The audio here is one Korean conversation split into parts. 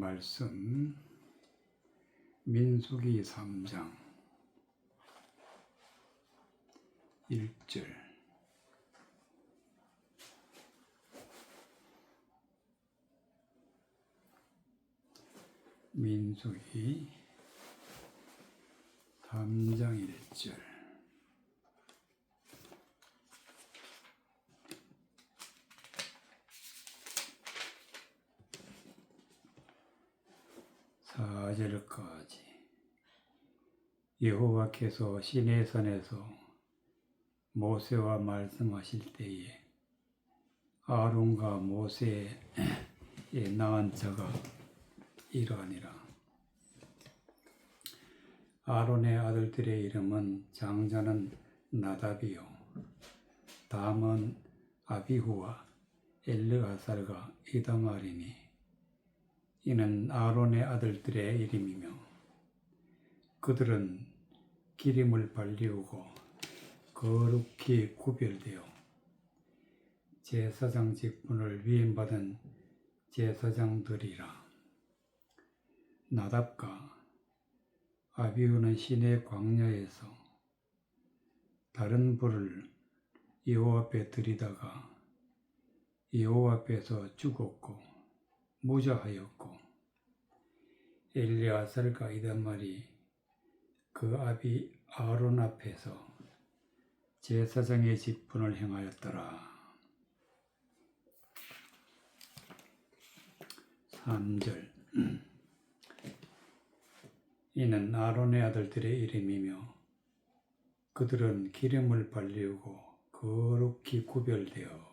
말씀 민수기 3장 1절 민수기 3장 1절 사절까지 여호와께서 시내산에서 모세와 말씀하실 때에 아론과 모세의 낳은 자가 이러하니라. 아론의 아들들의 이름은 장자는 나답이요 다음은 아비후와 엘르아살과 이다말이니 이는 아론의 아들들의 이름이며 그들은 기름을 발리우고 거룩히 구별되어 제사장 직분을 위임받은 제사장들이라. 나답과 아비후는 시내 광야에서 다른 불을 여호와 앞에 들이다가 여호와 앞에서 죽었고 무자하였고 엘리아살과 이다말이 그 아비 아론 앞에서 제사장의 직분을 행하였더라. 3절 이는 아론의 아들들의 이름이며 그들은 기름을 발리우고 거룩히 구별되어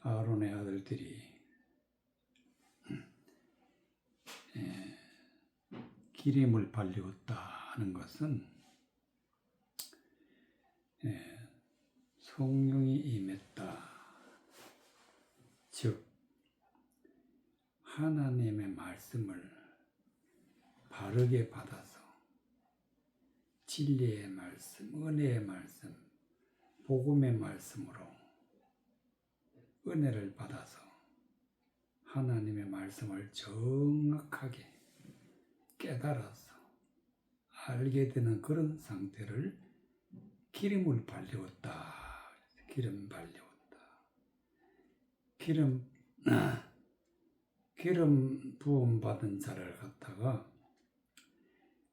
아론의 아들들이 기름을 발리웠다 하는 것은 성령이 임했다. 즉 하나님의 말씀을 바르게 받아서 진리의 말씀, 은혜의 말씀, 복음의 말씀으로 은혜를 받아서 하나님의 말씀을 정확하게 깨달아서 알게 되는 그런 상태를 기름을 발리웠다. 기름 발리웠다. 기름 부음 받은 자를 갖다가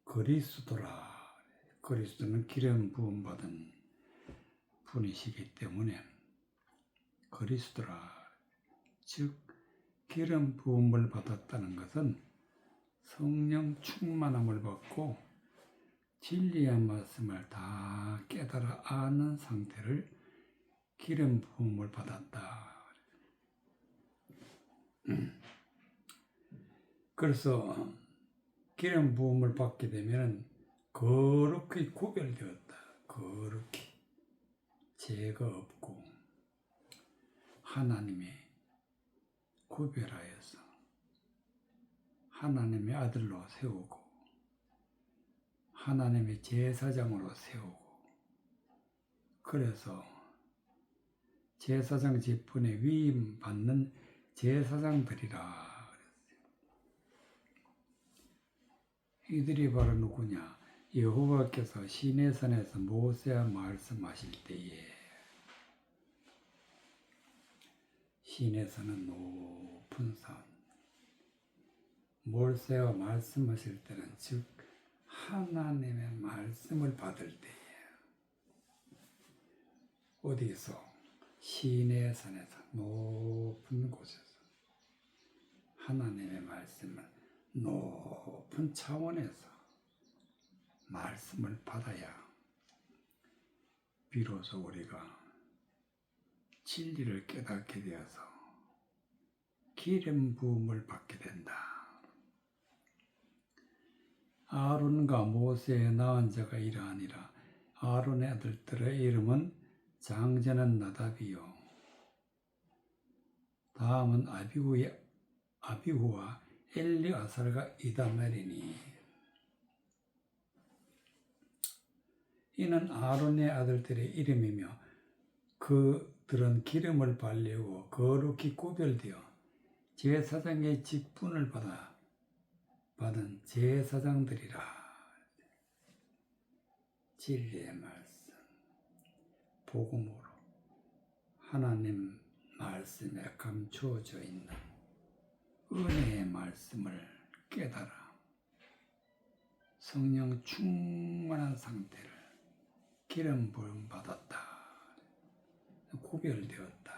그리스도라. 그리스도는 기름 부음 받은 분이시기 때문에 그리스도라. 즉 기름 부음을 받았다는 것은 성령 충만함을 받고 진리의 말씀을 다 깨달아 아는 상태를 기름 부음을 받았다. 그래서 기름 부음을 받게 되면 거룩히 구별되었다. 거룩히 죄가 없고 하나님의 구별하여서 하나님의 아들로 세우고 하나님의 제사장으로 세우고 그래서 제사장 직분에 위임 받는 제사장들이라. 이들이 바로 누구냐? 여호와께서 시내산에서 모세와 말씀하실 때에 시내산은 높은 산 모세와 말씀하실 때는 즉 하나님의 말씀을 받을 때에 어디서? 시내산에서 높은 곳에서 하나님의 말씀을 높은 차원에서 말씀을 받아야 비로소 우리가 진리를 깨닫게 되어서 기름 부음을 받게 된다. 아론과 모세의 낳은 자가 이러하니라. 아론의 아들들의 이름은 장자는 나답이요 다음은 아비후와 엘리아살과 이다말이니 이는 아론의 아들들의 이름이며 그들은 기름을 발리고 거룩히 구별되어 제사장의 직분을 받은 제사장들이라. 진리의 말씀, 복음으로 하나님 말씀에 감추어져 있는 은혜의 말씀을 깨달아 성령 충만한 상태를 기름 부음 받았다. 구별되었다.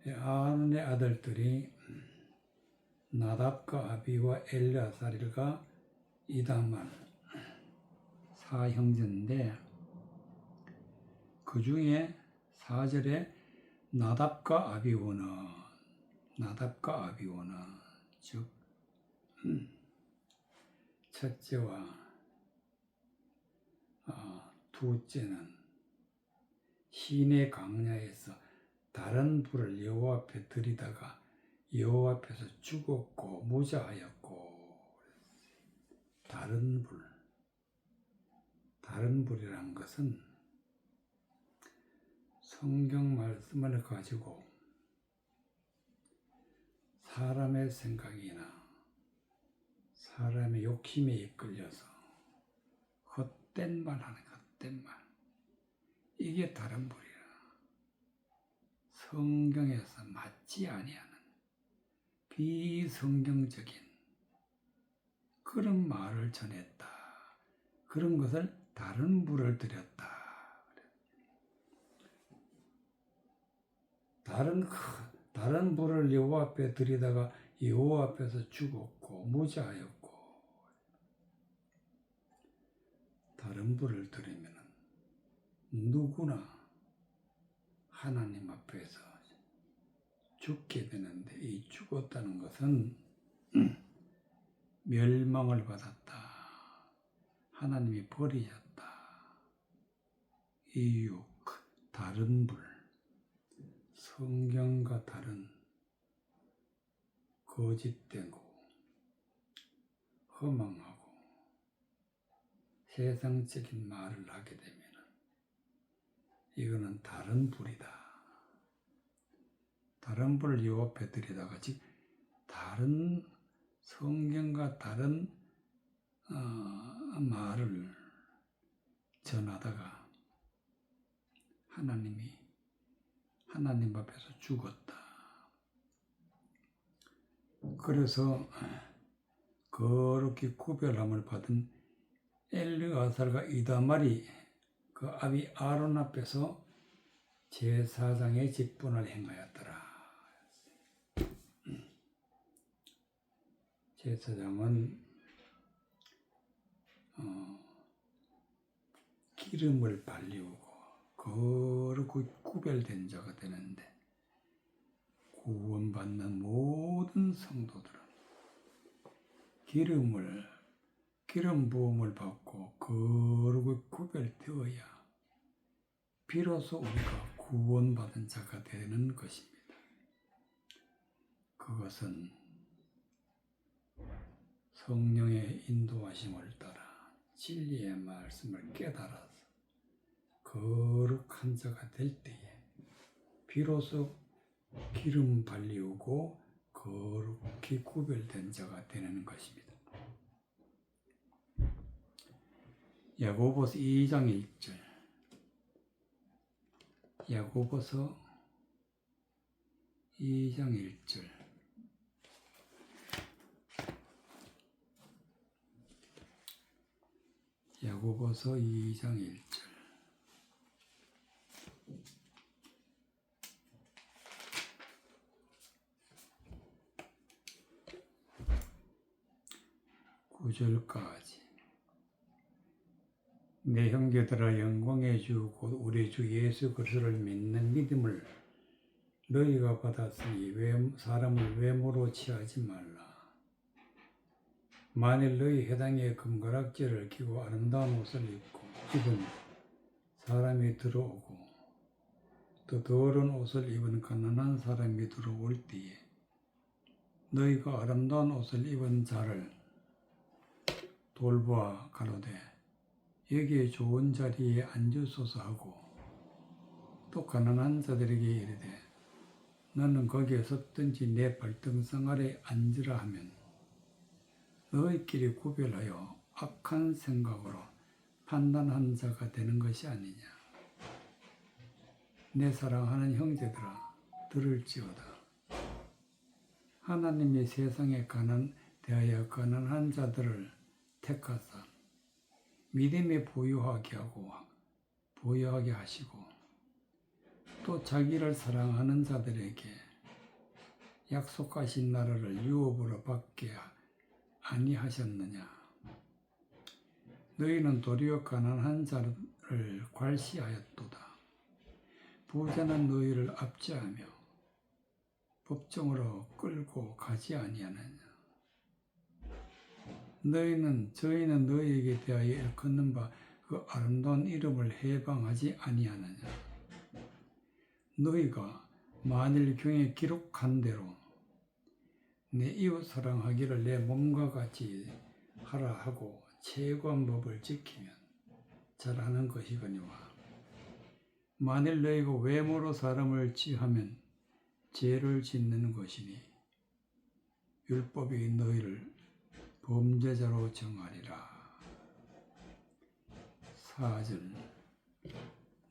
아론의 아들들이 나답과 아비와 엘르아살과 이다말 사형제인데, 그 중에 4절에 나답과 아비오는 즉 첫째와 둘째는 시내 광야에서 다른 불을 여호와 앞에 들이다가 여호와 앞에서 죽었고 무자하였고. 다른 불이란 것은 성경 말씀을 가지고 사람의 생각이나 사람의 욕심에 이끌려서 헛된 말 하는 헛된 말, 이게 다른 불이라. 성경에서 맞지 아니하는 비성경적인 그런 말을 전했다. 그런 것을 다른 불을 들였다. 다른 불을 여호와 앞에 들이다가 여호와 앞에서 죽었고 무자하였고. 다른 불을 들이면 누구나 하나님 앞에서 죽게 되는데, 이 죽었다는 것은 멸망을 받았다. 하나님이 버리셨다. 이 육, 다른 불, 성경과 다른 거짓되고 허망하고 세상적인 말을 하게 되면 이거는 다른 불이다. 다른 불을 여호와 앞에 들이다가, 즉 다른 성경과 다른 말을 전하다가 하나님 앞에서 죽었다. 그래서 거룩히 구별함을 받은 엘르아살과 이다말이 그 아비 아론 앞에서 제사장의 직분을 행하였더라. 제사장은 기름을 발리우고 거룩히 구별된 자가 되는데, 구원받는 모든 성도들은 기름 부음을 받고 거룩히 구별되어야 비로소 우리가 구원받은 자가 되는 것입니다. 그것은 성령의 인도하심을 따라 진리의 말씀을 깨달아서 거룩한 자가 될 때에 비로소 기름 발리우고 거룩히 구별된 자가 되는 것입니다. 야고보서 2장 1절. 야고보서 2장 1절. 야고보서 2장 1절. 구절까지. 내 형제들아, 영광의 주 곧 우리 주 예수 그리스도를 믿는 믿음을 너희가 받았으니 사람을 외모로 취하지 말라. 만일 너희 회당에 금가락지를 끼고 아름다운 옷을 입은 사람이 들어오고 또 더러운 옷을 입은 가난한 사람이 들어올 때에 너희가 아름다운 옷을 입은 자를 돌보아 가로되 여기에 좋은 자리에 앉으소서 하고, 또 가난한 자들에게 이르되 너는 거기에 섰든지 내 발등상 아래 앉으라 하면 너희끼리 구별하여 악한 생각으로 판단한 자가 되는 것이 아니냐. 내 사랑하는 형제들아, 들을지어다. 하나님이 세상에 대하여 가난한 자들을 택하사 믿음에 부유하게 하시고 또 자기를 사랑하는 자들에게 약속하신 나라를 유업으로 받게 아니하셨느냐. 너희는 도리어 가난한 자를 괄시하였도다. 부자는 너희를 압제하며 법정으로 끌고 가지 아니하느냐. 저희는 너희에게 대하여 일컫는 바 그 아름다운 이름을 해방하지 아니하느냐. 너희가 만일 경에 기록한 대로 내 이웃 사랑하기를 내 몸과 같이 하라 하고 최고한 법을 지키면 잘하는 것이거니와 만일 너희가 외모로 사람을 취하면 죄를 짓는 것이니 율법이 너희를 범죄자로 정하리라. 4절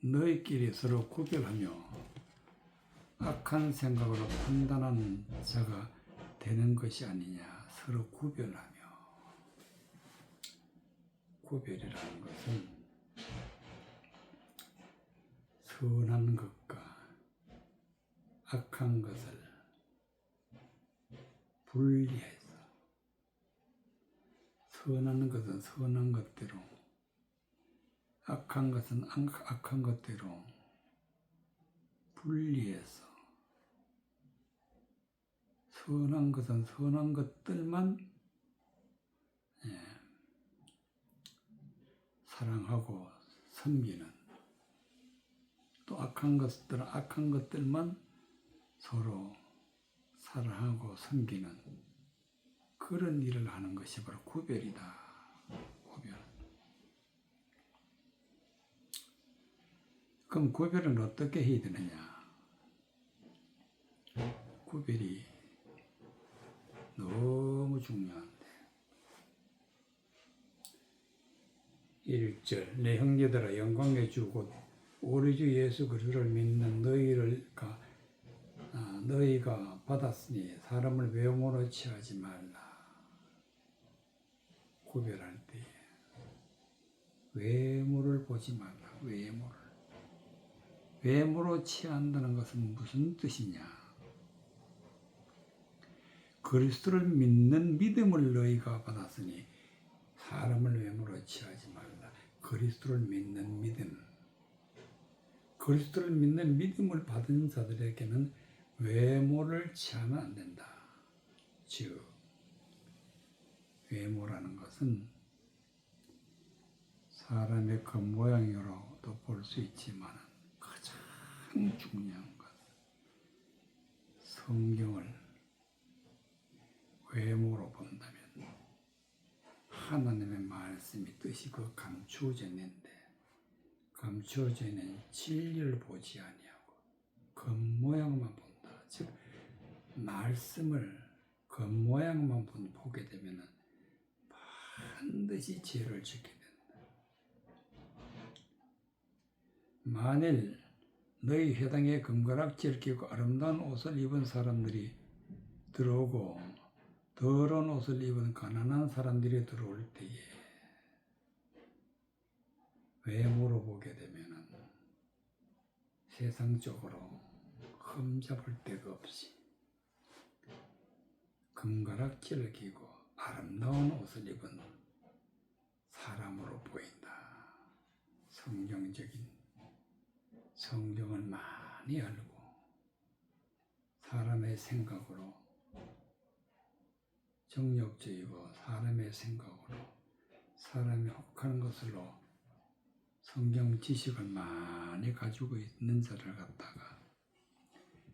너희끼리 서로 구별하며 악한 생각으로 판단하는 자가 되는 것이 아니냐. 서로 구별하며. 구별이라는 것은 선한 것과 악한 것을 분리해서 선한 것은 선한 것대로 악한 것은 악한 것대로 분리해서 선한 것은 선한 것들만 사랑하고 섬기는, 또 악한 것들은 악한 것들만 서로 사랑하고 섬기는 그런 일을 하는 것이 바로 구별이다. 구별. 그럼 구별은 어떻게 해야 되느냐? 구별이 너무 중요한데 1절 내 형제들아 영광의 주 곧 우리 주 예수 그리스도를 믿는 너희가 받았으니 사람을 외모로 취하지 말라. 구별할 때 외모를 보지 말라. 외모로 취한다는 것은 무슨 뜻이냐? 그리스도를 믿는 믿음을 너희가 받았으니 사람을 외모로 취하지 말라. 그리스도를 믿는 믿음. 그리스도를 믿는 믿음을 받은 자들에게는 외모를 취하면 안 된다. 즉, 외모라는 것은 사람의 겉모양으로도 볼 수 있지만 가장 중요한 것은 성경을 외모로 본다면 하나님의 말씀이 뜻이 그 감추어져 있는데 감추어져 있는 진리를 보지 아니하고 겉모양만 본다. 즉 말씀을 겉모양만 보게 되면 반드시 죄를 짓게 된다. 만일 너희 회당에 금가락지를 끼고 아름다운 옷을 입은 사람들이 들어오고 더러운 옷을 입은 가난한 사람들이 들어올 때에 외모로 보게 되면 세상적으로 흠잡을 데가 없이 금가락지를 끼고 아름다운 옷을 입은 사람으로 보인다. 성경을 많이 알고 사람의 생각으로 정욕적이고 사람의 생각으로 사람이 혹하는 것으로 성경 지식을 많이 가지고 있는 자를 갖다가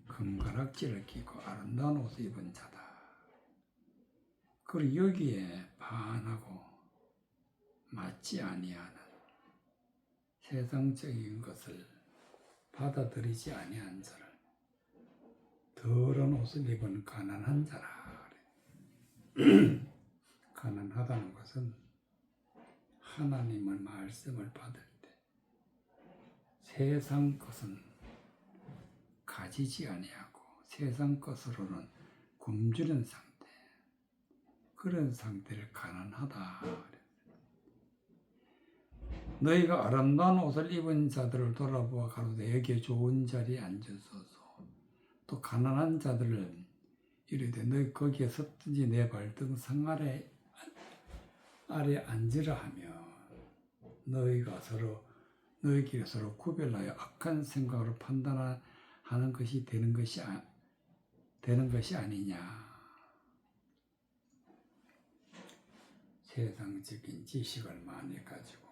금가락지를 끼고 아름다운 옷을 입은 자다. 그리고 여기에 반하고 맞지 아니하는 세상적인 것을 받아들이지 아니한 자를 더러운 옷을 입은 가난한 자라. 가난하다는 것은 하나님의 말씀을 받을 때 세상 것은 가지지 아니하고 세상 것으로는 굶주린 상태, 그런 상태를 가난하다. 너희가 아름다운 옷을 입은 자들을 돌아보아 가로되 여기에 좋은 자리에 앉으소서. 또 가난한 자들을 이르되 너희 거기에 섰든지 내 발등 상 아래 앉으라 하며 너희끼리 서로 구별하여 악한 생각으로 판단하는 것이 되는 것이 아니냐. 세상적인 지식을 많이 가지고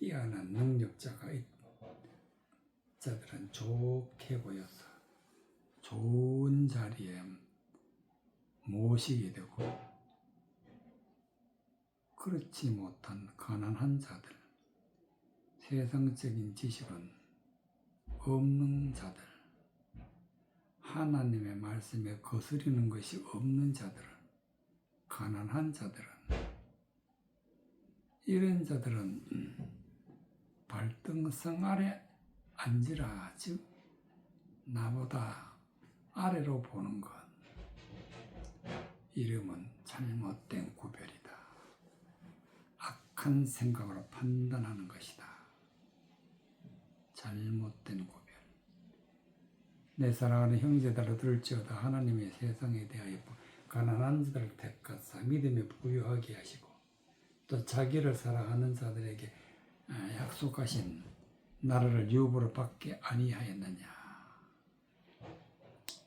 뛰어난 능력자가 자들은 좋게 보여서 좋은 자리에 모시게 되고, 그렇지 못한 가난한 자들, 세상적인 지식은 없는 자들, 하나님의 말씀에 거스리는 것이 없는 자들은, 가난한 자들은, 이런 자들은 발등상 아래 앉으라. 즉 나보다 아래로 보는 것, 이름은 잘못된 구별이다. 악한 생각으로 판단하는 것이다. 잘못된 구별. 내 사랑하는 형제들아 들을지어다. 하나님의 세상에 대하여 가난한 자들을 택하사 믿음에 부유하게 하시고 또 자기를 사랑하는 자들에게 약속하신 나라를 유업으로 받게 아니하였느냐.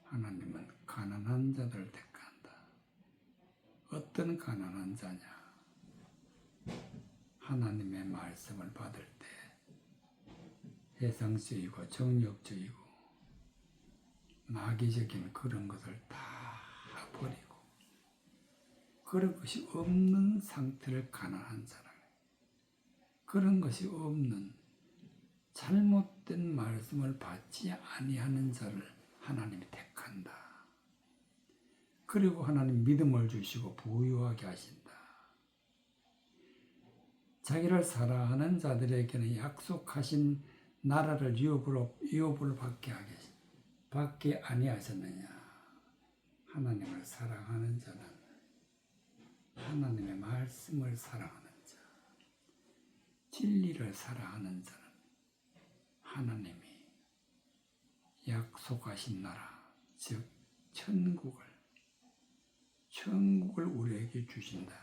하나님은 가난한 자들을 택한다. 어떤 가난한 자냐? 하나님의 말씀을 받을 때 세상적이고 정욕적이고 마귀적인 그런 것을 다 버리고 그런 것이 없는 상태를 가난한 자라. 그런 것이 없는 잘못된 말씀을 받지 아니하는 자를 하나님이 택한다. 그리고 하나님 믿음을 주시고 부유하게 하신다. 자기를 사랑하는 자들에게는 약속하신 나라를 유업으로 받게 아니하셨느냐. 하나님을 사랑하는 자는 하나님의 말씀을 사랑하는 자, 진리를 사랑하는 자는 하나님이 약속하신 나라, 즉 천국을 우리에게 주신다.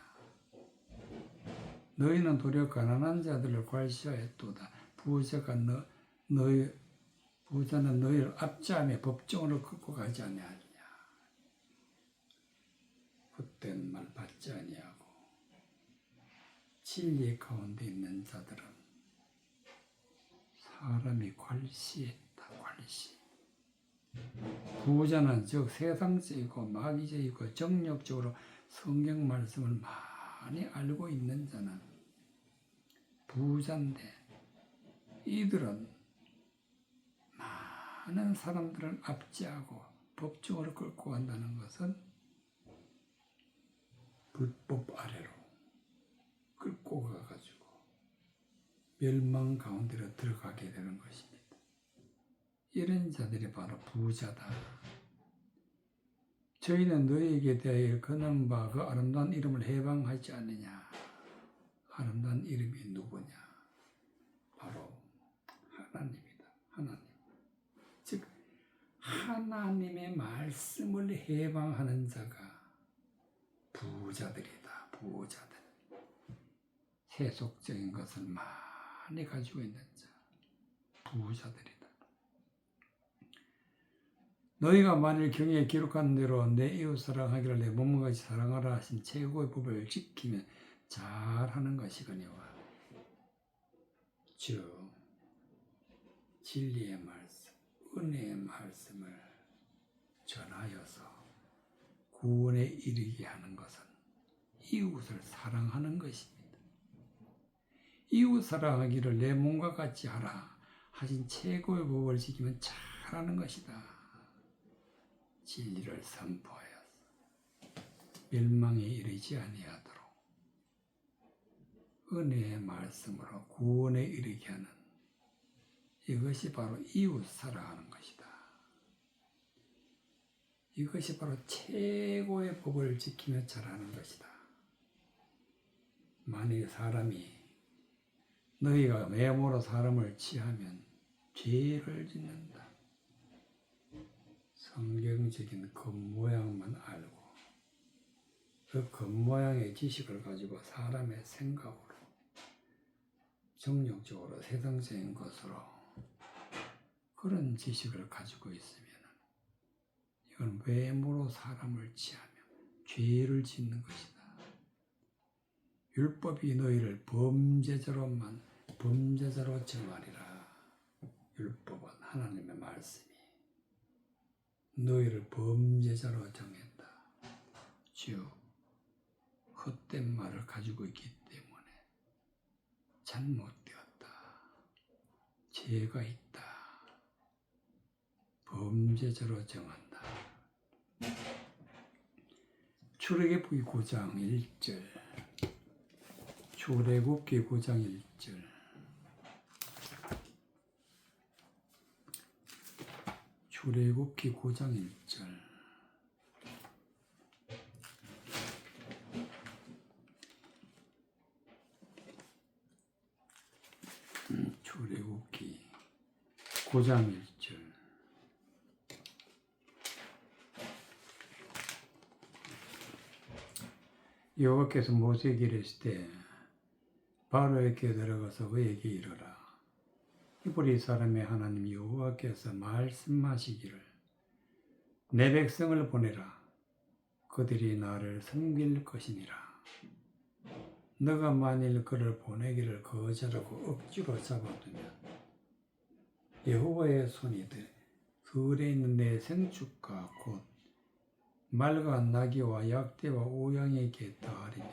너희는 도리어 가난한 자들을 괄시하였도다. 부자는 너희를 압제하며 법정으로 끌고 가지 아니하느냐. 헛된 말 받지 아니하고 진리 가운데 있는 자들은 사람이 괄시했다. 괄시. 부자는 즉 세상적이고 마귀적이고 정력적으로 성경 말씀을 많이 알고 있는 자는 부자인데, 이들은 많은 사람들을 압제하고 법정으로 끌고 간다는 것은 불법 아래로 끌고 가가지고 멸망 가운데로 들어가게 되는 것입니다. 이런 자들이 바로 부자다. 저희는 너희에게 대하여 거는 바 그 아름다운 이름을 해방하지 않느냐. 아름다운 이름이 누구냐? 바로 하나님이다. 하나님. 즉 하나님의 말씀을 해방하는 자가 부자들이다. 부자들. 세속적인 것을 많이 가지고 있는 자, 부자들이다. 너희가 만일 경에 기록한 대로 내 이웃 사랑하기를 내 몸과 같이 사랑하라 하신 최고의 법을 지키면 잘하는 것이거니와. 즉 진리의 말씀, 은혜의 말씀을 전하여서 구원에 이르게 하는 것은 이웃을 사랑하는 것입니다. 이웃 사랑하기를 내 몸과 같이 하라 하신 최고의 법을 지키면 잘하는 것이다. 진리를 선포하였어. 멸망에 이르지 아니하도록 은혜의 말씀으로 구원에 이르게 하는, 이것이 바로 이웃 사랑하는 것이다. 이것이 바로 최고의 법을 지키며 잘하는 것이다. 만일 사람이, 너희가 외모로 사람을 취하면 죄를 짓는다. 성경적인 겉모양만 알고 그 겉모양의 지식을 가지고 사람의 생각으로, 정욕적으로, 세상적인 것으로 그런 지식을 가지고 있으면 이건 외모로 사람을 취하며 죄를 짓는 것이다. 율법이 너희를 범죄자로 정하리라. 율법은 하나님의 말씀이 너희를 범죄자로 정했다. 즉 헛된 말을 가지고 있기 때문에 잘못되었다. 죄가 있다. 범죄자로 정한다. 출애굽기 9장 1절, 출애굽기 9장 1절, 출애굽기 9장 1절. 출애굽기 9장 1절. 여호와께서 모세에게 이르시되 바로에게 들어가서 그에게 이르라. 히브리 사람의 하나님 여호와께서 말씀하시기를 내 백성을 보내라. 그들이 나를 섬길 것이니라. 너가 만일 그를 보내기를 거절하고 억지로 잡아두면 여호와의 손이 들에 있는 내 생축과 곧 말과 나귀와 약대와 우양에게 더하리니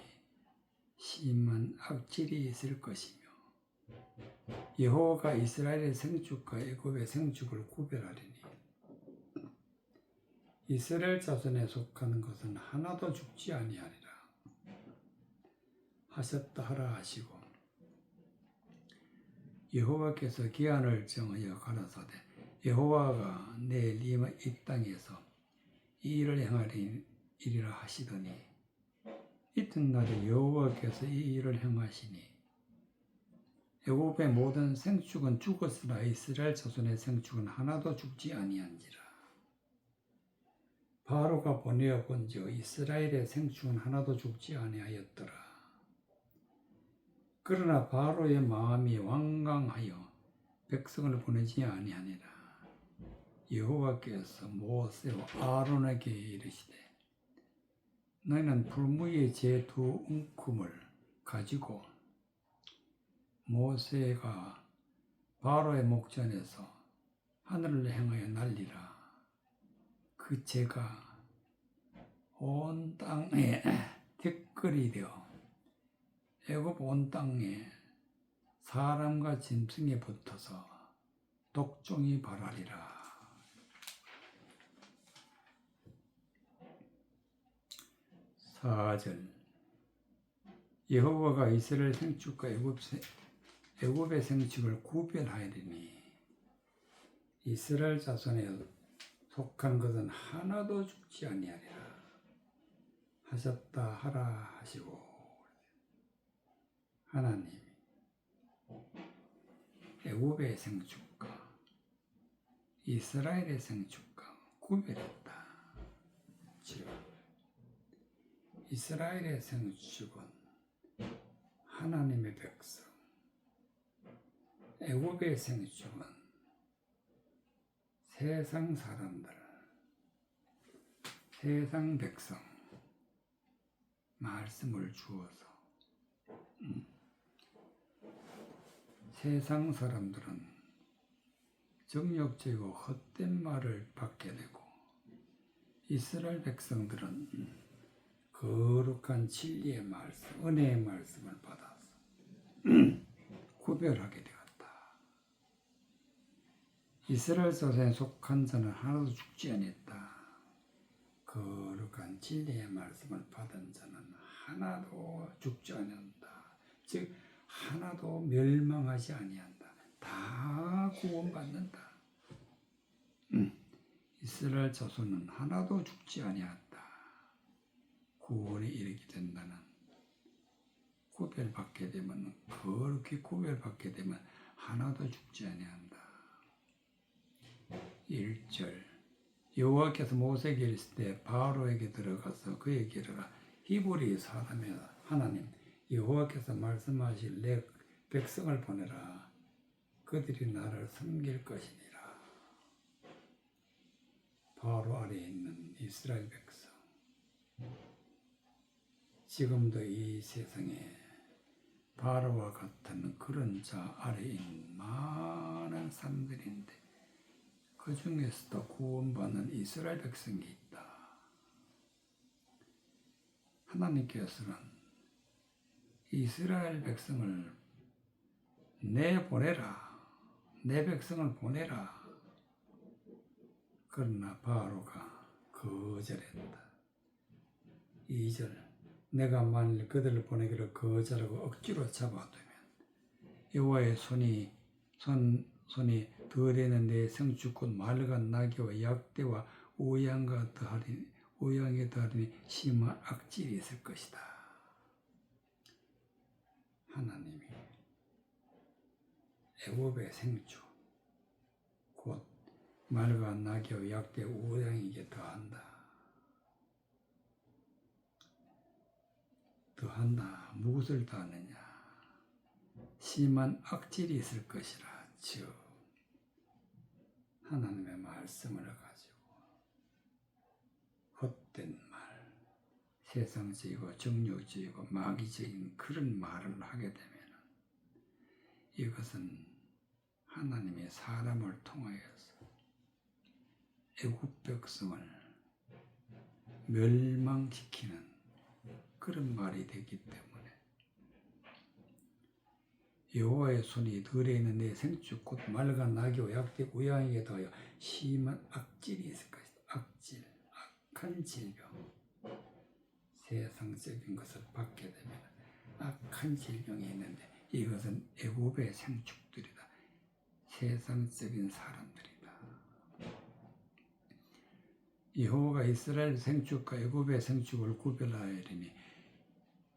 심한 악질이 있을 것이며 여호와가 이스라엘의 생축과 애굽의 생축을 구별하리니 이스라엘 자손에 속하는 것은 하나도 죽지 아니하리라 하셨다 하라 하시고, 여호와께서 기한을 정하여 가라사대 여호와가 내일 이 땅에서 이 일을 행하리라 하시더니 이튿날에 여호와께서 이 일을 행하시니 애굽의 모든 생축은 죽었으나 이스라엘 자손의 생축은 하나도 죽지 아니한지라. 바로가 보내어 본즉 이스라엘의 생축은 하나도 죽지 아니하였더라. 그러나 바로의 마음이 완강하여 백성을 보내지 아니하니라. 여호와께서 모세와 아론에게 이르시되 너희는 불무의 제 2움큼을 가지고 모세가 바로의 목전에서 하늘을 향하여 날리라. 그 재가 온 땅에 티끌이 되어 애굽 온 땅에 사람과 짐승에 붙어서 독종이 발하리라. 4절. 여호와가 이스라엘 생축과 애굽의 생축을 구별하리니 이스라엘 자손에 속한 것은 하나도 죽지 아니하리라 하셨다 하라 하시고, 하나님이 애굽의 생축과 이스라엘의 생축과 구별했다. 즉 이스라엘의 생축은 하나님의 백성, 애굽의 생축은 세상 사람들, 세상 백성, 말씀을 주어서 세상 사람들은 정욕적이고 헛된 말을 받게 되고 이스라엘 백성들은 거룩한 진리의 말씀, 은혜의 말씀을 받아서 구별하게 되었다. 이스라엘 자손에 속한 자는 하나도 죽지 않았다. 거룩한 진리의 말씀을 받은 자는 하나도 죽지 아니한다. 즉 하나도 멸망하지 아니한다. 다 구원받는다. 이스라엘 자손은 하나도 죽지 아니한다. 구원에 이르게 된다는 구별받게 되면 그렇게 구별받게 되면 하나도 죽지 아니한다. 1절 여호와께서 모세에게 이르실 때 바로에게 들어가서 그에게 이르라 히브리 사람의 하나님 여호와께서 말씀하실 내 백성을 보내라 그들이 나를 섬길 것이니라. 바로 아래에 있는 이스라엘 백성 지금도 이 세상에 바로와 같은 그런 자 아래에 있는 많은 사람들인데 그 중에서도 구원받는 이스라엘 백성이 있다. 하나님께서는 이스라엘 백성을 내보내라, 내 백성을 보내라. 그러나 바로가 거절했다. 2절 내가 만일 그들을 보내기를 거절하고 억지로 잡아두면 여호와의 손이 덜에는 내 생축 곧 맑은 나귀와 약대와 우양에 더하리니 심한 악질이 있을 것이다. 하나님이 애굽의 생축 곧 맑은 나귀와 약대 우양에게 더한다. 무엇을 더하느냐? 심한 악질이 있을 것이라. 즉 하나님의 말씀을 가지고 헛된 말, 세상적이고 정욕적이고 마귀적인 그런 말을 하게 되면 이것은 하나님의 사람을 통하여서 애굽 백성을 멸망시키는 그런 말이 되기 때문에 여호와의 손이 덜에 있는 내 생축 곧 맑은 나귀와 약대 우양에게 더하여 심한 악질이 있을 것이다. 악질, 악한 질병. 세상적인 것을 받게 되면 악한 질병이 있는데 이것은 애굽의 생축들이다. 세상적인 사람들이다. 여호와가 이스라엘 생축과 애굽의 생축을 구별하여리니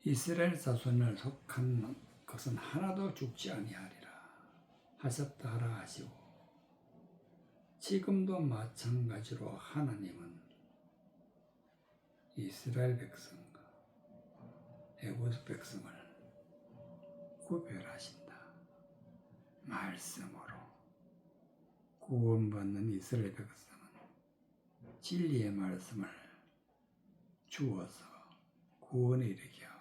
이스라엘 자손을 속한 것은 하나도 죽지 아니하리라 하셨다 하라 하시고 지금도 마찬가지로 하나님은 이스라엘 백성과 애굽 백성을 구별하신다. 말씀으로 구원받는 이스라엘 백성은 진리의 말씀을 주어서 구원에 이르게 하고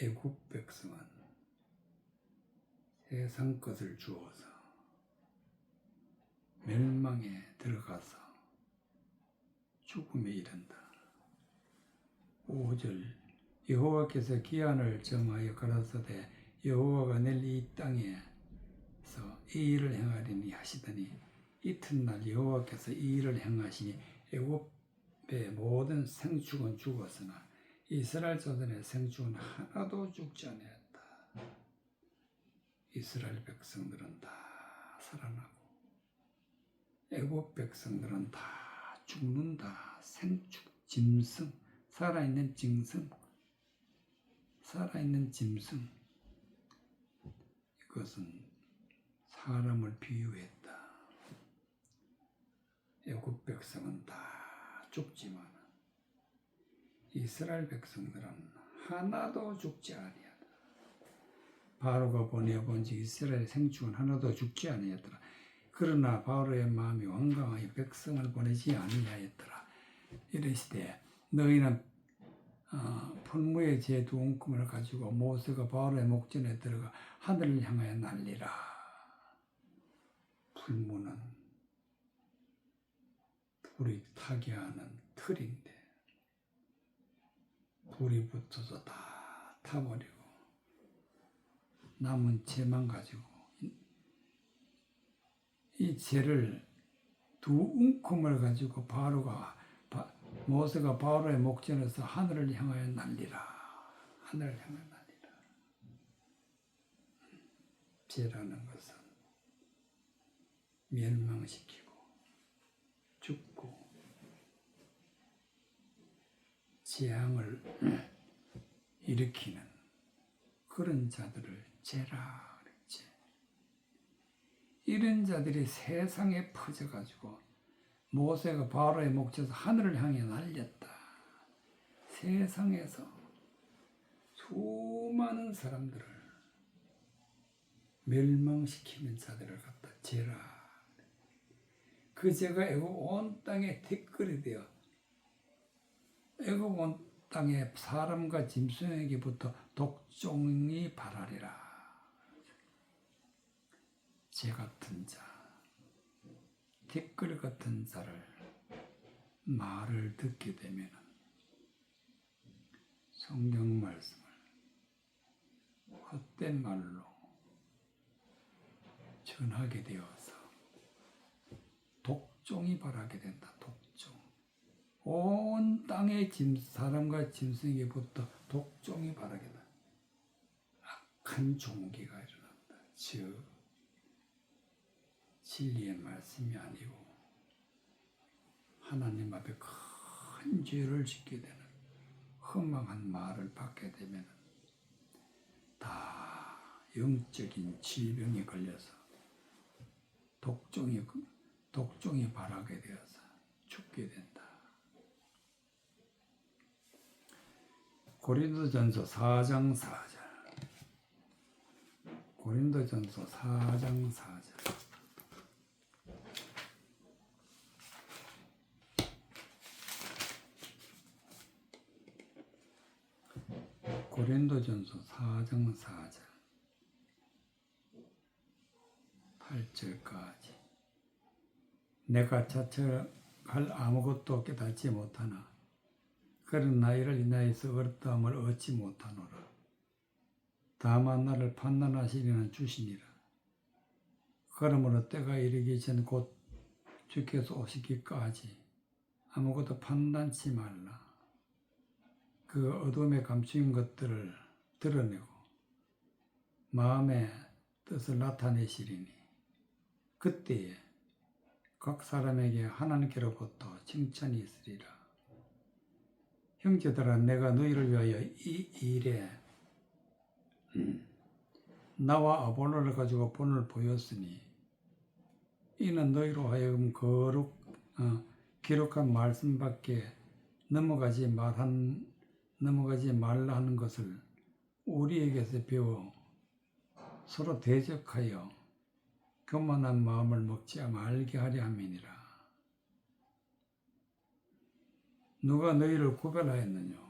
애굽 백성은 세상 것을 주어서 멸망에 들어가서 죽음에 이른다. 5절 여호와께서 기한을 정하여 가라사대 여호와가 내일 이 땅에서 이 일을 행하리니 하시더니 이튿날 여호와께서 이 일을 행하시니 애굽의 모든 생축은 죽었으나 이스라엘 자손의 생축은 하나도 죽지 아니했다. 이스라엘 백성들은 다 살아나고 애굽 백성들은 다 죽는다. 생축, 짐승, 살아있는 짐승, 이것은 사람을 비유했다. 애굽 백성은 다 죽지만 이스라엘 백성들은 하나도 죽지 아니하다. 바로가 보내본즉 이스라엘 생축은 하나도 죽지 아니하더라. 그러나 바로의 마음이 완강하여 백성을 보내지 아니하였더라. 이르시되 너희는 풀무의 제 두 움큼을 가지고 모세가 바로의 목전에 들어가 하늘을 향하여 날리라. 풀무는 불이 타게 하는 틀인데 불이 붙어서 다 타버리고 남은 재만 가지고 이 재를 두 움큼을 가지고 바로가 모세가 바로의 목전에서 하늘을 향하여 날리라. 하늘을 향하여 날리라. 죄라는 것은 멸망시키고 죽고 재앙을 일으키는 그런 자들을 죄라 그랬지. 이런 자들이 세상에 퍼져가지고 모세가 바로의 목전에서 하늘을 향해 날렸다. 세상에서 수많은 사람들을 멸망시키는 자들을 갖다 죄라. 그 죄가 애굽 온 땅에 티끌이 되어 애굽 온 땅에 사람과 짐승에게부터 독종이 발하리라. 죄 같은 자, 티끌 같은 자를 말을 듣게 되면 성경 말씀을 헛된 말로 전하게 되어서 독종이 발하게 된다. 독종. 온 땅의 사람과 짐승에게부터 독종이 발하게 된다. 악한 종기가 일어난다. 즉 진리의 말씀이 아니고 하나님 앞에 큰 죄를 짓게 되는 험악한 말을 받게 되면 다 영적인 질병에 걸려서 독종이 발하게 되어서 죽게 된다. 고린도전서 4장 4절. 고린도전서 4장 4절. 고린도전서 4장 4절 8절까지 내가 자처할 아무것도 깨닫지 못하나 그런 나이를 인하여서 어렵다함을 얻지 못하노라. 다만 나를 판단하시리는 주시니라. 그러므로 때가 이르기 전 곧 주께서 오시기까지 아무것도 판단치 말라. 그 어둠에 감추인 것들을 드러내고 마음의 뜻을 나타내시리니 그때에 각 사람에게 하나님께로부터 칭찬이 있으리라. 형제들아, 내가 너희를 위하여 이 일에 나와 아볼로를 가지고 본을 보였으니 이는 너희로 하여금 기록한 말씀밖에 넘어가지 말라 하는 것을 우리에게서 배워 서로 대적하여 교만한 마음을 먹지 말게 하려 함이니라. 누가 너희를 구별하였느냐?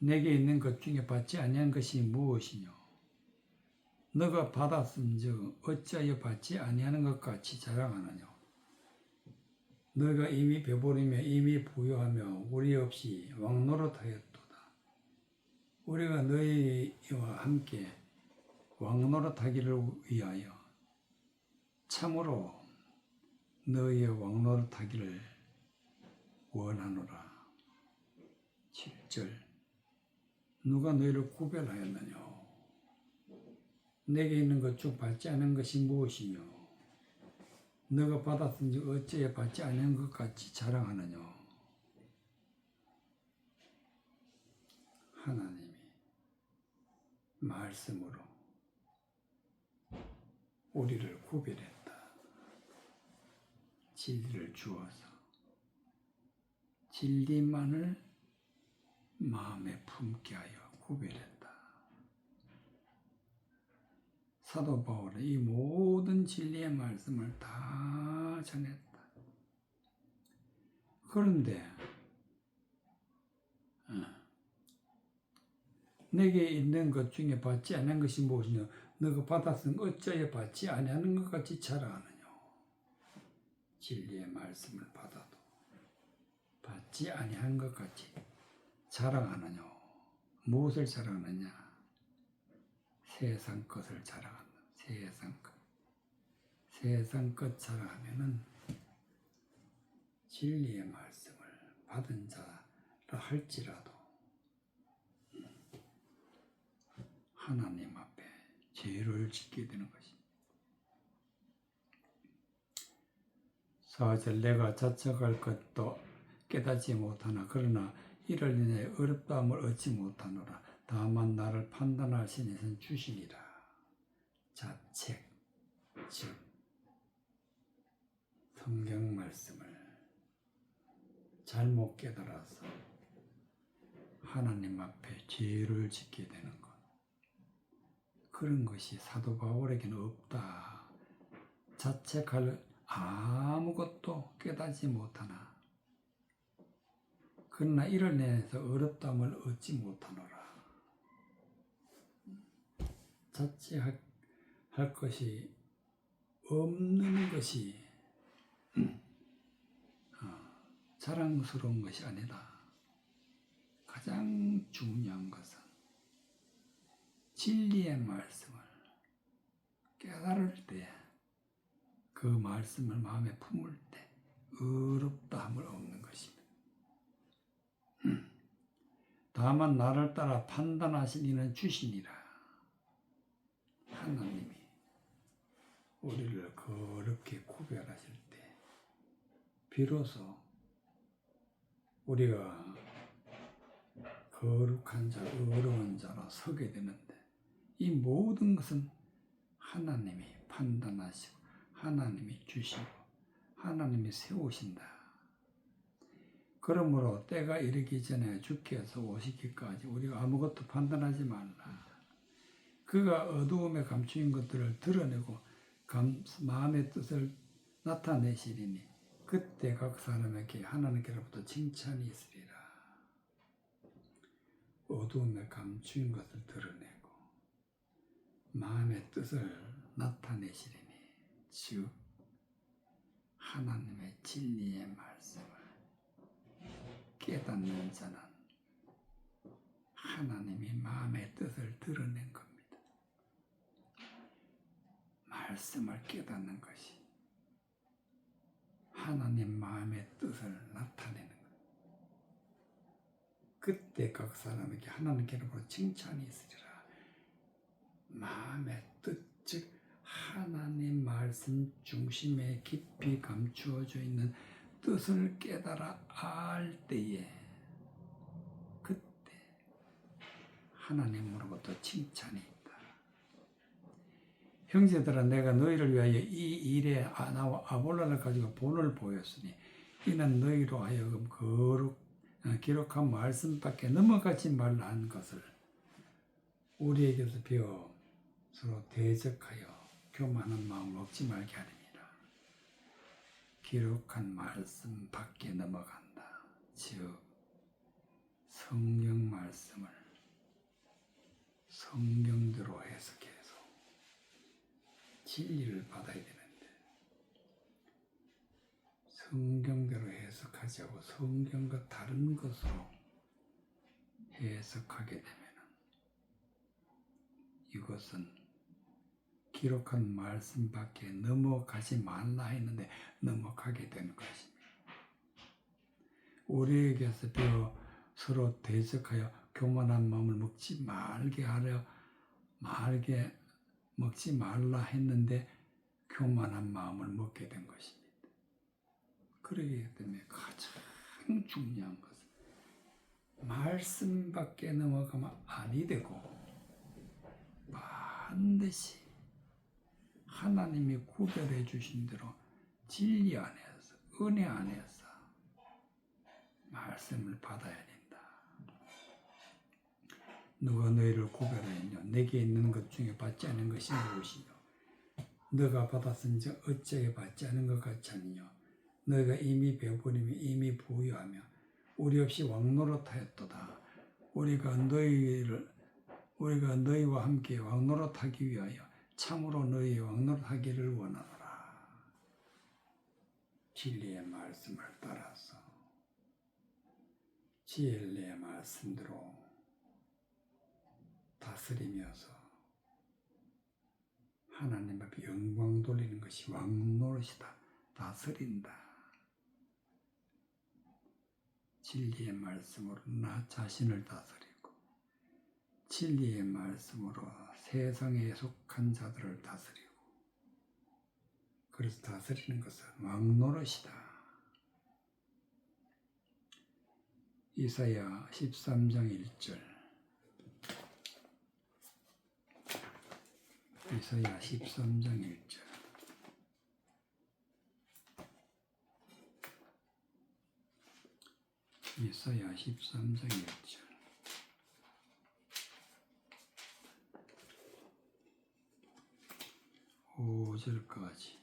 내게 있는 것 중에 받지 아니한 것이 무엇이뇨? 너가 받았은즉 어찌하여 받지 아니하는 것 같이 자랑하느냐? 너희가 이미 배부르며 이미 부유하며 우리 없이 왕노릇하였도다. 우리가 너희와 함께 왕노릇하기를 위하여 참으로 너희의 왕노릇하기를 원하노라. 7절 누가 너희를 구별하였느냐? 내게 있는 것 중 받지 않은 것이 무엇이며 너가 받았은지 어찌해 받지 않은 것 같이 자랑하느냐? 하나님이 말씀으로 우리를 구별했다. 진리를 주어서 진리만을 마음에 품게 하여 구별했다. 사도 바울은 이 모든 진리의 말씀을 다 전했다. 그런데 내게 있는 것 중에 받지 않은 것이 무엇이냐? 너가 받았으면 어찌하여 받지 아니하는 것 같이 자랑하느냐? 진리의 말씀을 받아도 받지 아니한 것 같이 자랑하느냐? 무엇을 자랑하느냐? 세상 것을 자랑한다. 세상 것. 세상 것 자랑하면은 진리의 말씀을 받은 자라 할지라도 하나님 앞에 죄를 짓게 되는 것입니다. 4절 내가 자책할 것도 깨닫지 못하나 그러나 이를 인해 어렵다함을 얻지 못하노라. 다만 나를 판단하신 이는 주시니라. 자책, 즉 성경 말씀을 잘못 깨달아서 하나님 앞에 죄를 짓게 되는 것, 그런 것이 사도 바울에게는 없다. 자책할 아무것도 깨닫지 못하나 그러나 이를 내서 어렵다함을 얻지 못하노라. 자책할 것이 없는 것이 자랑스러운 것이 아니다. 가장 중요한 것은 진리의 말씀을 깨달을 때, 그 말씀을 마음에 품을 때 어렵다함을 얻는 것입니다. 다만 나를 따라 판단하신 이는 주시니라. 하나님이 우리를 그렇게 구별하실 때 비로소 우리가 거룩한 자, 어려운 자로 서게 되는데, 이 모든 것은 하나님이 판단하시고 하나님이 주시고 하나님이 세우신다. 그러므로 때가 이르기 전에 주께서 오시기까지 우리가 아무것도 판단하지 말라. 그가 어두움에 감추인 것들을 드러내고 마음의 뜻을 나타내시리니 그때 각 사람에게 하나님께로부터 칭찬이 있으리라. 어두움에 감추인 것을 드러내고 마음의 뜻을 나타내시리니, 즉 하나님의 진리의 말씀을 깨닫는 자는 하나님이 마음의 뜻을 드러낸 겁니다. 말씀을 깨닫는 것이 하나님 마음의 뜻을 나타내는 것. 그때 각 사람에게 하나님께로부터 칭찬이 있으리라. 마음의 뜻, 즉 하나님 말씀 중심에 깊이 감추어져 있는 뜻을 깨달아 알 때에, 그때 하나님으로부터 칭찬이 있다. 형제들아, 내가 너희를 위하여 이 일에 나와 아볼로를 가지고 본을 보였으니 이는 너희로 하여금 기록한 말씀밖에 넘어가지 말라 한 것을 우리에게서 배워 서로 대적하여 교만한 마음을 얻지 말게 하리니라. 기록한 말씀 밖에 넘어간다. 즉 성경 말씀을 성경대로 해석해서 진리를 받아야 되는데, 성경대로 해석하지 않고 성경과 다른 것으로 해석하게 되면 이것은 기록한 말씀 밖에 넘어가지 말라 했는데 넘어가게 되는 것입니다. 우리에게서 배워 서로 대적하여 교만한 마음을 먹지 말라 했는데 교만한 마음을 먹게 된 것입니다. 그러기 때문에 가장 중요한 것은 말씀 밖에 넘어가면 아니 되고, 반드시 하나님이 구별해 주신 대로 진리 안에서, 은혜 안에서 말씀을 받아야 된다. 누가 너희를 구별하였냐? 내게 있는 것 중에 받지 않은 것이 무엇이뇨? 너가 받았은즉 어찌하여 받지 않은 것 같지 않느냐? 너희가 이미 배부리며 이미 부유하며 우리 없이 왕노릇하였도다. 우리가 너희와 함께 왕노릇하기 위하여 참으로 너희 왕노릇하기를 원하노라. 진리의 말씀을 따라서 진리의 말씀대로 다스리면서 하나님 앞에 영광 돌리는 것이 왕노릇이다. 다스린다. 진리의 말씀으로 나 자신을 다스리고 진리의 말씀으로 세상에 속한 자들을 다스리고 그래서 다스리는 것은 왕노릇이다. 이사야 13장 1절 이사야 13장 1절 이사야 13장 1절 5절까지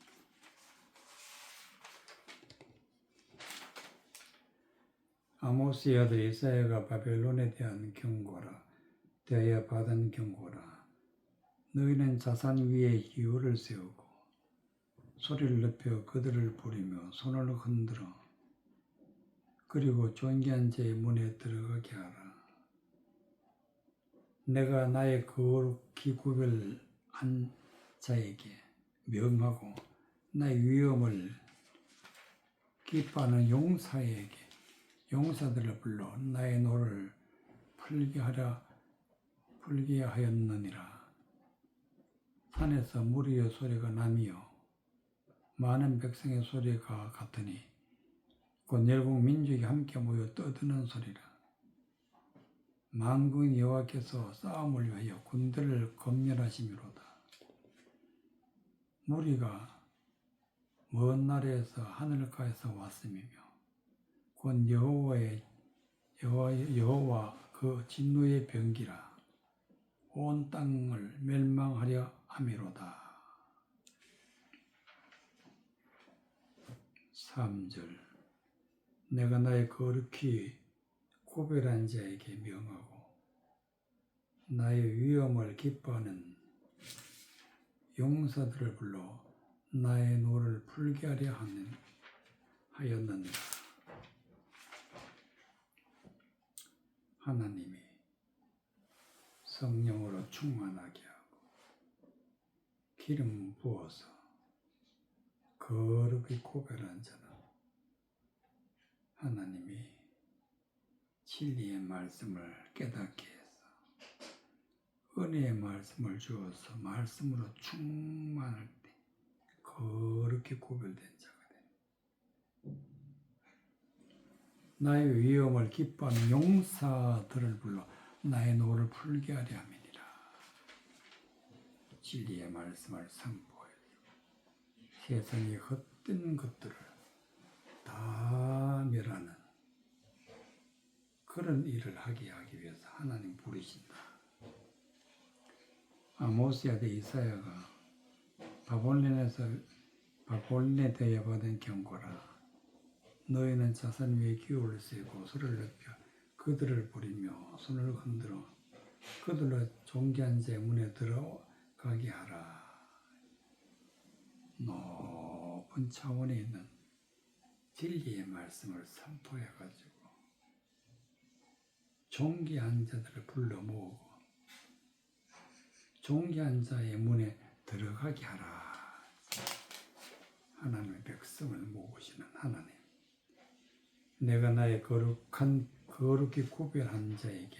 아모스의 아들 이사야가 바벨론에 대한 경고라 대하여 받은 경고라 너희는 자산 위에 기울을 세우고 소리를 높여 그들을 부리며 손을 흔들어 그리고 존귀한 자의 문에 들어가게 하라. 내가 나의 거룩히 구별한 자에게 명하고 나의 위엄을 기뻐하는 용사들을 불러 나의 노를 풀게 하였느니라. 산에서 무리의 소리가 나며 많은 백성의 소리가 같으니 곧 열국 민족이 함께 모여 떠드는 소리라. 만군의 여호와께서 싸움을 위하여 군대를 검열하심이로다. 무리가 먼 나라에서 하늘가에서 왔음이며 곧 여호와 그 진노의 병기라. 온 땅을 멸망하려 함이로다. 3절 내가 나의 거룩히 구별한 자에게 명하고 나의 위엄을 기뻐하는 용사들을 불러 나의 노를 풀게 하려 하였느니라. 하나님이 성령으로 충만하게 하고 기름 부어서 거룩히 구별한 자는 하나님이 진리의 말씀을 깨닫게 해서 은혜의 말씀을 주어서 말씀으로 충만할 때 거룩히 구별된 자가 됩니다. 나의 위엄을 기뻐하는 용사들을 불러 나의 노를 풀게 하려 함이니라. 진리의 말씀을 선포해 세상의 헛된 것들을 다 멸하는 그런 일을 하기 위해서 하나님 부르신다. 아모스의 아들 이사야가 바벨론에 대하여 받은 경고라. 너희는 자산 위에 기울을 세고 소리를 높여 그들을 부리며 손을 흔들어 그들로 존귀한 자의 문에 들어가게 하라. 높은 차원에 있는 진리의 말씀을 선포해가지고 존귀한 자들을 불러 모으고 존귀한 자의 문에 들어가게 하라. 하나님의 백성을 모으시는 하나님. 내가 나의 거룩히 구별한 자에게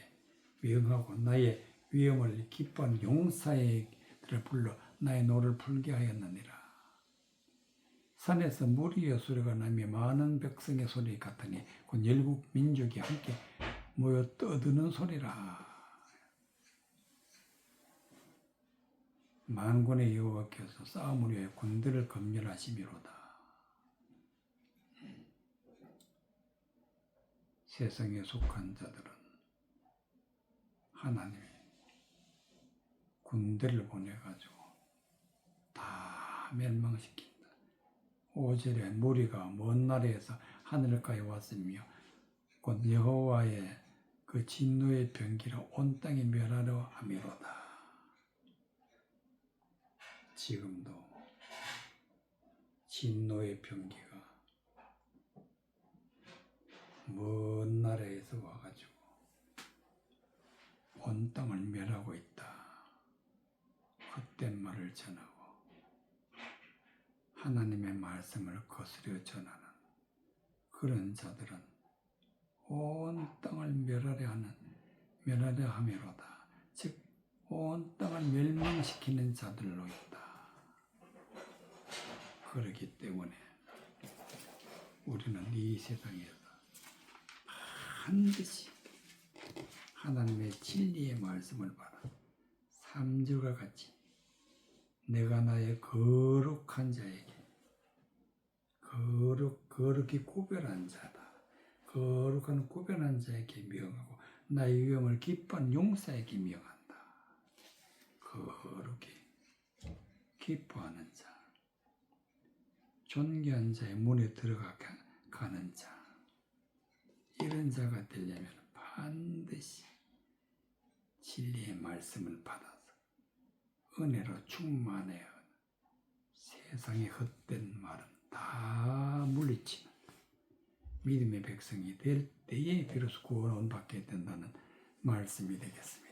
명하고 나의 위엄을 기뻐하는 용사들을 불러 나의 노를 풀게 하였느니라. 산에서 무리의 소리가 나며 많은 백성의 소리 같으니 곧 열국 민족이 함께 모여 떠드는 소리라. 만군의 여호와께서 싸움을 위해 군대를 검열하심이로다. 세상에 속한 자들은 하나님이 군대를 보내가지고 다 멸망시킨다. 5절에 무리가 먼 나라에서 하늘가에 왔으며 곧 여호와의 그 진노의 병기라 온 땅이 멸하려 함이로다. 지금도 진노의 병기가 먼 나라에서 와가지고 온 땅을 멸하고 있다. 헛된 말을 전하고 하나님의 말씀을 거스려 전하는 그런 자들은 온 땅을 멸하려 함이로다. 즉 온 땅을 멸망시키는 자들로 있다. 그렇기 때문에 우리는 이 세상에서 반드시 하나님의 진리의 말씀을 받아 3절과 같이 내가 나의 거룩한 자에게 거룩히 구별한 자다. 거룩한 구별한 자에게 명하고 나의 위험을 기뻐한 용사에게 명한다. 거룩히 기뻐하는 자, 존귀한 자의 문에 들어가는 자, 이런 자가 되려면 반드시 진리의 말씀을 받아서 은혜로 충만해야 세상의 헛된 말은 다 물리치는 믿음의 백성이 될 때에 비로소 구원을 받게 된다는 말씀이 되겠습니다.